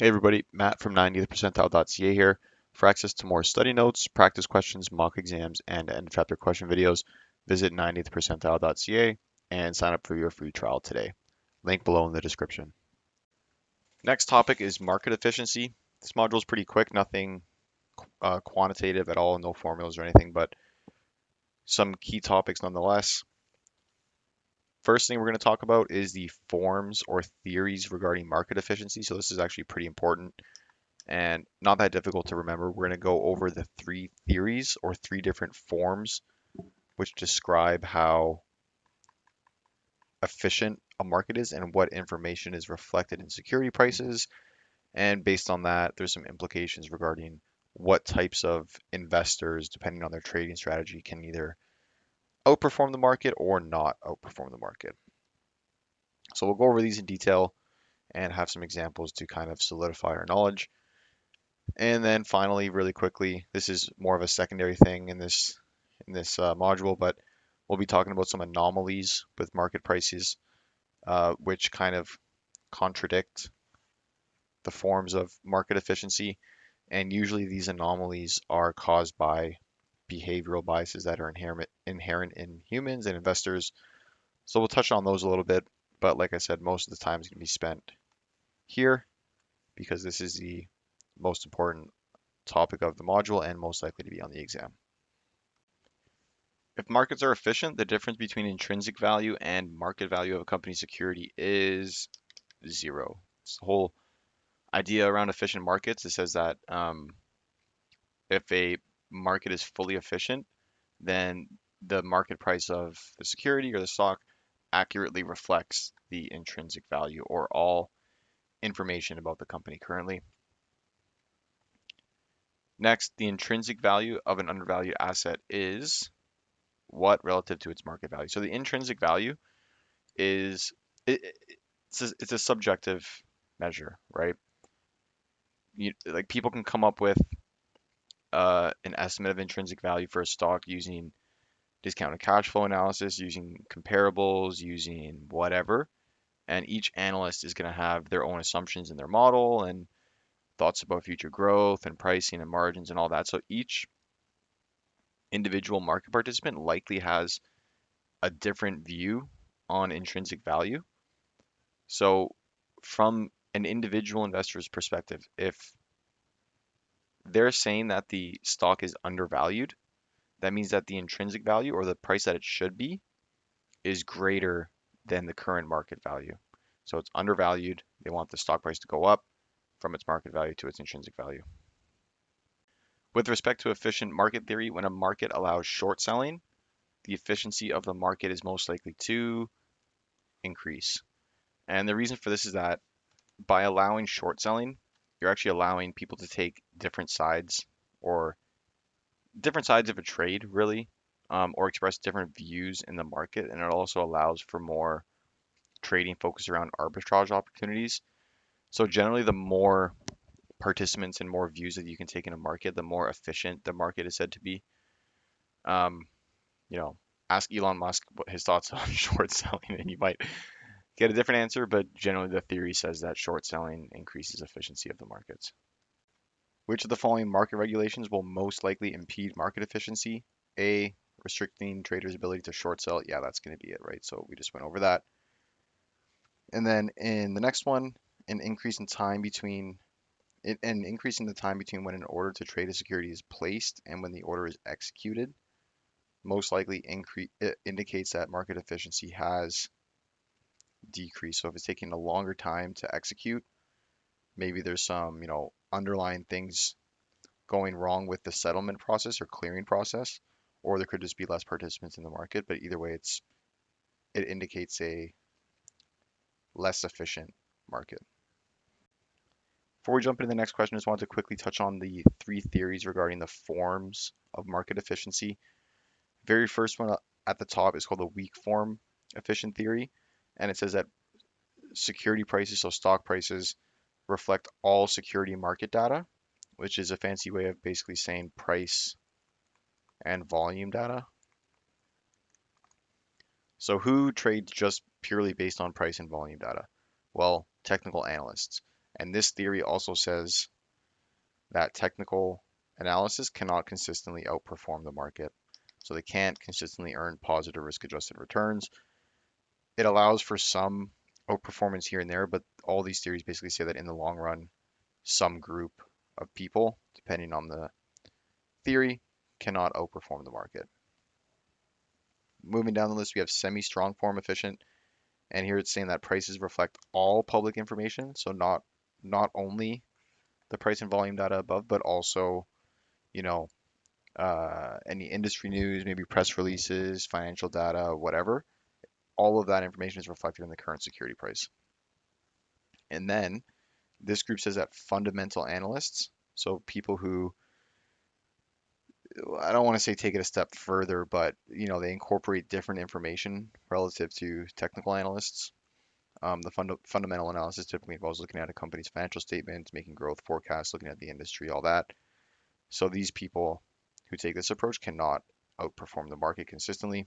Hey everybody, Matt from 90th percentile.ca here. For access to more study notes, practice questions, mock exams, and end of chapter question videos, visit 90th percentile.ca and sign up for your free trial today. Link below in the description. Next topic is market efficiency. This module is pretty quick, nothing quantitative at all, no formulas or anything, but some key topics nonetheless. First thing we're going to talk about is the forms or theories regarding market efficiency. So this is actually pretty important and not that difficult to remember. We're going to go over the three theories or three different forms which describe how efficient a market is and what information is reflected in security prices. And based on that, there's some implications regarding what types of investors, depending on their trading strategy, can either outperform the market or not outperform the market. So we'll go over these in detail and have some examples to kind of solidify our knowledge. And then finally, really quickly, this is more of a secondary thing in this module, but we'll be talking about some anomalies with market prices, which kind of contradict the forms of market efficiency. And usually these anomalies are caused by behavioral biases that are inherent in humans and investors. So we'll touch on those a little bit, but like I said, most of the time is going to be spent here because this is the most important topic of the module and most likely to be on the exam. If markets are efficient, the difference between intrinsic value and market value of a company's security is zero. It's the whole idea around efficient markets. It says that if a market is fully efficient, then the market price of the security or the stock accurately reflects the intrinsic value or all information about the company currently. Next, the intrinsic value of an undervalued asset is what relative to its market value. So the intrinsic value is it's a subjective measure, right? Like people can come up with an estimate of intrinsic value for a stock using discounted cash flow analysis, using comparables, using whatever. And each analyst is going to have their own assumptions in their model and thoughts about future growth and pricing and margins and all that. So each individual market participant likely has a different view on intrinsic value. So from an individual investor's perspective, if they're saying that the stock is undervalued, that means that the intrinsic value or the price that it should be is greater than the current market value. So it's undervalued. They want the stock price to go up from its market value to its intrinsic value. With respect to efficient market theory, when a market allows short selling, the efficiency of the market is most likely to increase. And the reason for this is that by allowing short selling, you're actually allowing people to take different sides or different sides of a trade, really, or express different views in the market. And it also allows for more trading focused around arbitrage opportunities. So generally, the more participants and more views that you can take in a market, the more efficient the market is said to be. Um, you know, ask Elon Musk what his thoughts on short selling, and you might get a different answer. But generally, the theory says that short selling increases efficiency of the markets. Which of the following market regulations will most likely impede market efficiency? A, restricting traders' ability to short sell. Yeah, that's going to be it, right? So we just went over that. And then in the next one, an increase in time between an increase in the time between when an order to trade a security is placed and when the order is executed most likely indicates that market efficiency has decreased. So if it's taking a longer time to execute, maybe there's some, underlying things going wrong with the settlement process or clearing process, or there could just be less participants in the market. But either way, it indicates a less efficient market. Before we jump into the next question, I just wanted to quickly touch on the three theories regarding the forms of market efficiency. Very first one at the top is called the weak form efficient theory, and it says that security prices, so stock prices, reflect all security market data, which is a fancy way of basically saying price and volume data. So who trades just purely based on price and volume data? Well, technical analysts. And this theory also says that technical analysis cannot consistently outperform the market. So they can't consistently earn positive risk-adjusted returns. It allows for some outperformance here and there, but all these theories basically say that in the long run, some group of people, depending on the theory, cannot outperform the market. Moving down the list, we have semi-strong form efficient, and here it's saying that prices reflect all public information, so not only the price and volume data above, but also, you know, any industry news, maybe press releases, financial data, whatever. All of that information is reflected in the current security price. And then this group says that fundamental analysts, so people who, I don't want to say take it a step further, but they incorporate different information relative to technical analysts. The fundamental analysis typically involves looking at a company's financial statements, making growth forecasts, looking at the industry, all that. So these people who take this approach cannot outperform the market consistently.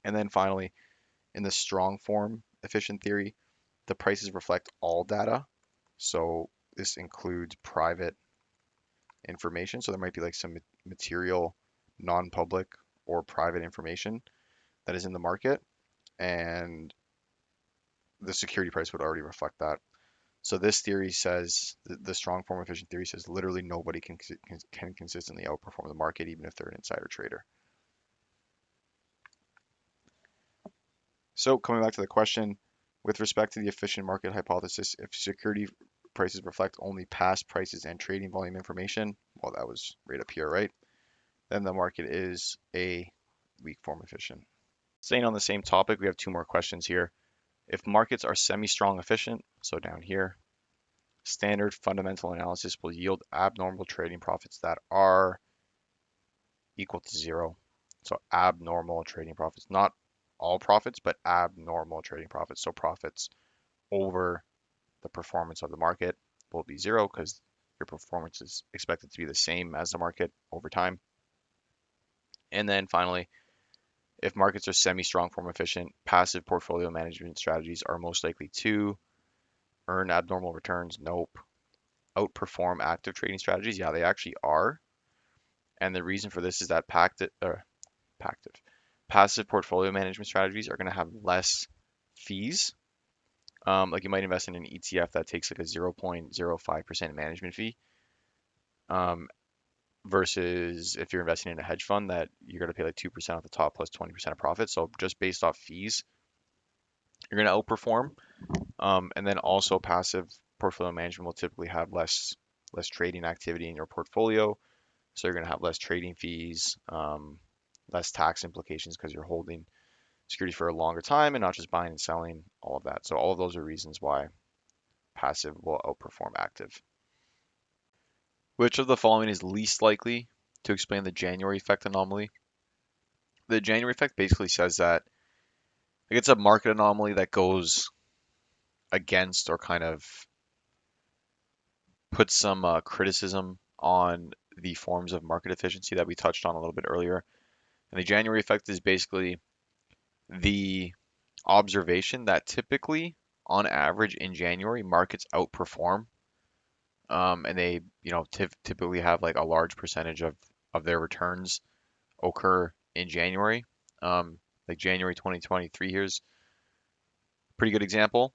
And then finally, in the strong form efficient theory, the prices reflect all data. So this includes private information. So there might be like some material, non-public or private information that is in the market, and the security price would already reflect that. So this theory says, the strong form efficient theory says literally nobody can consistently outperform the market, even if they're an insider trader. So coming back to the question, with respect to the efficient market hypothesis, if security prices reflect only past prices and trading volume information, well, that was right up here, right? Then the market is a weak form efficient. Staying on the same topic, we have two more questions here. If markets are semi-strong efficient, so down here, standard fundamental analysis will yield abnormal trading profits that are equal to zero. So abnormal trading profits, not all profits, but abnormal trading profits. So profits over the performance of the market will be zero because your performance is expected to be the same as the market over time. And then finally, if markets are semi-strong form efficient, passive portfolio management strategies are most likely to earn abnormal returns. Nope. Outperform active trading strategies. Yeah, they actually are. And the reason for this is that passive portfolio management strategies are going to have less fees. Like you might invest in an ETF that takes like a 0.05% management fee, versus if you're investing in a hedge fund that you're going to pay like 2% off the top plus 20% of profit. So just based off fees, you're going to outperform. And then also passive portfolio management will typically have less trading activity in your portfolio. So you're going to have less trading fees, less tax implications because you're holding security for a longer time and not just buying and selling, all of that. So all of those are reasons why passive will outperform active. Which of the following is least likely to explain the January effect anomaly? The January effect basically says that like it's a market anomaly that goes against or kind of puts some criticism on the forms of market efficiency that we touched on a little bit earlier. And the January effect is basically the observation that typically, on average, in January, markets outperform, and they, typically have like a large percentage of their returns occur in January. Like January 2023 here's a pretty good example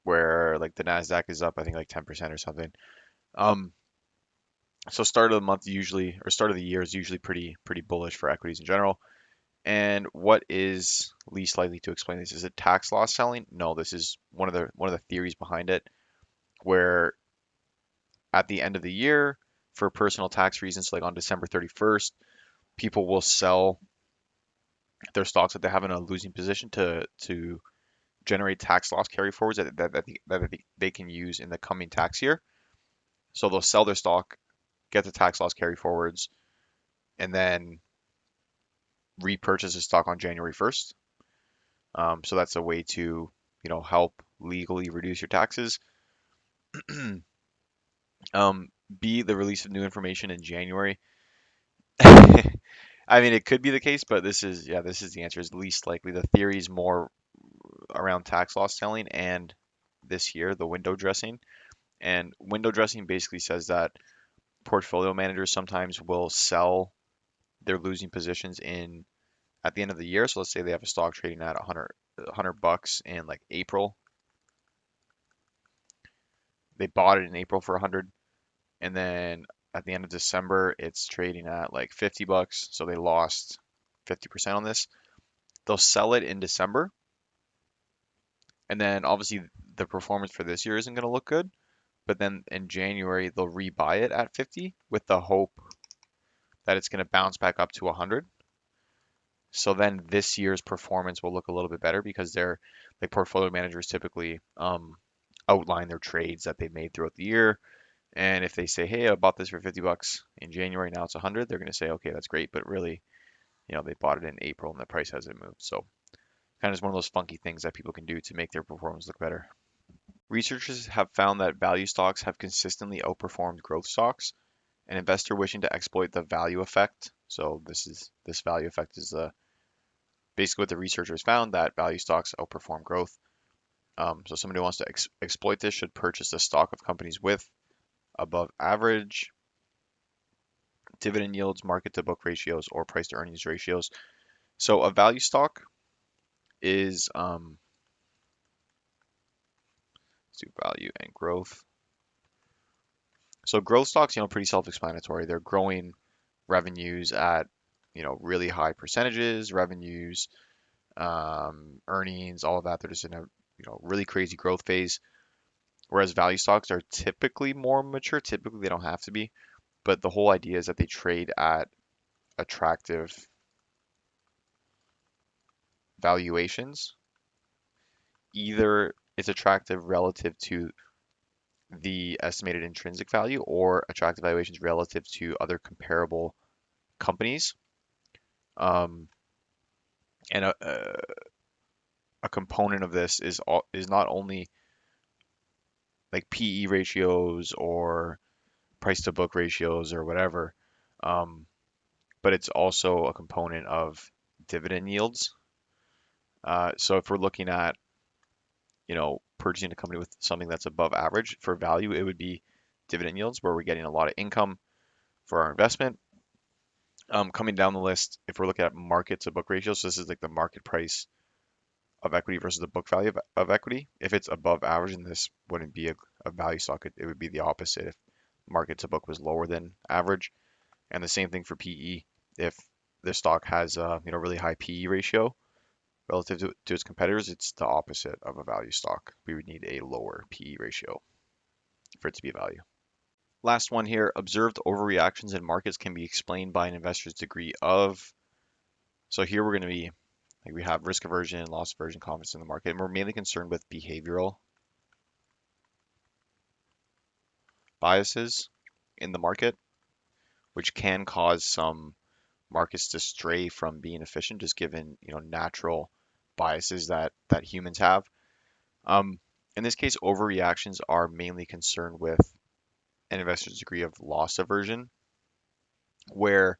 where like the Nasdaq is up, I think like 10% or something. Um, so start of the month usually, or start of the year is usually pretty bullish for equities in general. And what is least likely to explain this? Is it tax loss selling? No, this is one of the theories behind it, where at the end of the year, for personal tax reasons, like on December 31st, people will sell their stocks that they have in a losing position to generate tax loss carry forwards that they can use in the coming tax year. So they'll sell their stock, get the tax loss carry forwards, and then repurchase the stock on January 1st. So that's a way to, help legally reduce your taxes. B, the release of new information in January. I mean, it could be the case, but this is the answer, is least likely. The theory is more around tax loss selling and this year, the window dressing. And window dressing basically says that portfolio managers sometimes will sell their losing positions in at the end of the year. So let's say they have a stock trading at 100 bucks in like April. They bought it in April for 100, and then at the end of December it's trading at like 50 bucks, so they lost 50% on this. They'll sell it in December, and then obviously the performance for this year isn't going to look good, but then in January they'll rebuy it at 50 with the hope that it's going to bounce back up to 100. So then this year's performance will look a little bit better because they're like portfolio managers typically outline their trades that they made throughout the year. And if they say, hey, I bought this for 50 bucks in January, now it's 100, they're going to say, okay, that's great. But really, they bought it in April and the price hasn't moved. So kind of just one of those funky things that people can do to make their performance look better. Researchers have found that value stocks have consistently outperformed growth stocks. An investor wishing to exploit the value effect. So this value effect is basically what the researchers found, that value stocks outperform growth. So somebody who wants to exploit this should purchase a stock of companies with above average dividend yields, market to book ratios, or price to earnings ratios. So a value stock is let's do value and growth. So growth stocks, pretty self-explanatory. They're growing revenues at really high percentages, revenues, earnings, all of that. They're just in a really crazy growth phase. Whereas value stocks are typically more mature. Typically, they don't have to be, but the whole idea is that they trade at attractive valuations. Either it's attractive relative to the estimated intrinsic value or attractive valuations relative to other comparable companies. Um, and a component of this is not only like PE ratios or price to book ratios or whatever, um, but it's also a component of dividend yields. So if we're looking at, purchasing a company with something that's above average for value, it would be dividend yields where we're getting a lot of income for our investment. Coming down the list, if we're looking at market to book ratios, so this is like the market price of equity versus the book value of equity. If it's above average, and this wouldn't be a value stock, it would be the opposite if market to book was lower than average. And the same thing for PE. If the stock has a really high PE ratio relative to its competitors, it's the opposite of a value stock. We would need a lower PE ratio for it to be a value. Last one here, observed overreactions in markets can be explained by an investor's degree of. So here we're going to be, like we have risk aversion, loss aversion, confidence in the market, and we're mainly concerned with behavioral biases in the market, which can cause some markets to stray from being efficient, just given, natural biases that humans have. Um, in this case, overreactions are mainly concerned with an investor's degree of loss aversion, where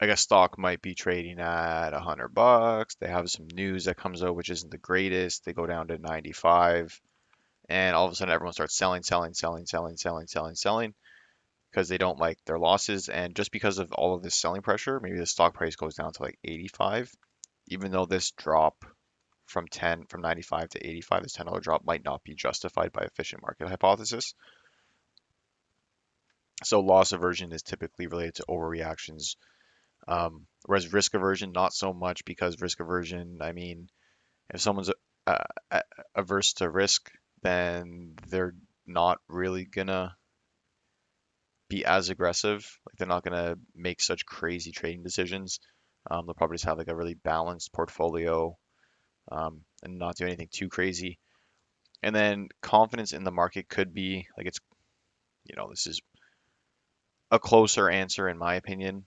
like a stock might be trading at 100 bucks. They have some news that comes out which isn't the greatest. They go down to 95, and all of a sudden everyone starts selling because they don't like their losses. And just because of all of this selling pressure, maybe the stock price goes down to like 85, even though this drop from 95 to 85, this $10 drop might not be justified by efficient market hypothesis. So loss aversion is typically related to overreactions. Whereas risk aversion, not so much, because risk aversion, I mean, if someone's averse to risk, then they're not really gonna be as aggressive. Like they're not gonna make such crazy trading decisions. They'll probably just have like a really balanced portfolio, and not do anything too crazy. And then confidence in the market could be like this is a closer answer in my opinion.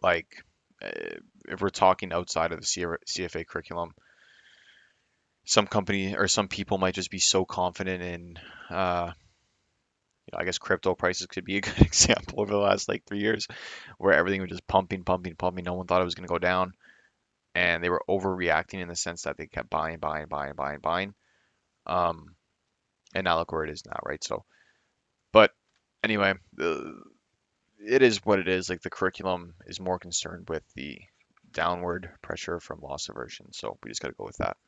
Like if we're talking outside of the CFA curriculum, some company or some people might just be so confident in, I guess crypto prices could be a good example over the last like 3 years, where everything was just pumping, pumping, pumping. No one thought it was going to go down, and they were overreacting in the sense that they kept buying, buying, buying, buying, buying. Um, and now look where it is now, right? So, but anyway, it is what it is. Like the curriculum is more concerned with the downward pressure from loss aversion. So we just got to go with that.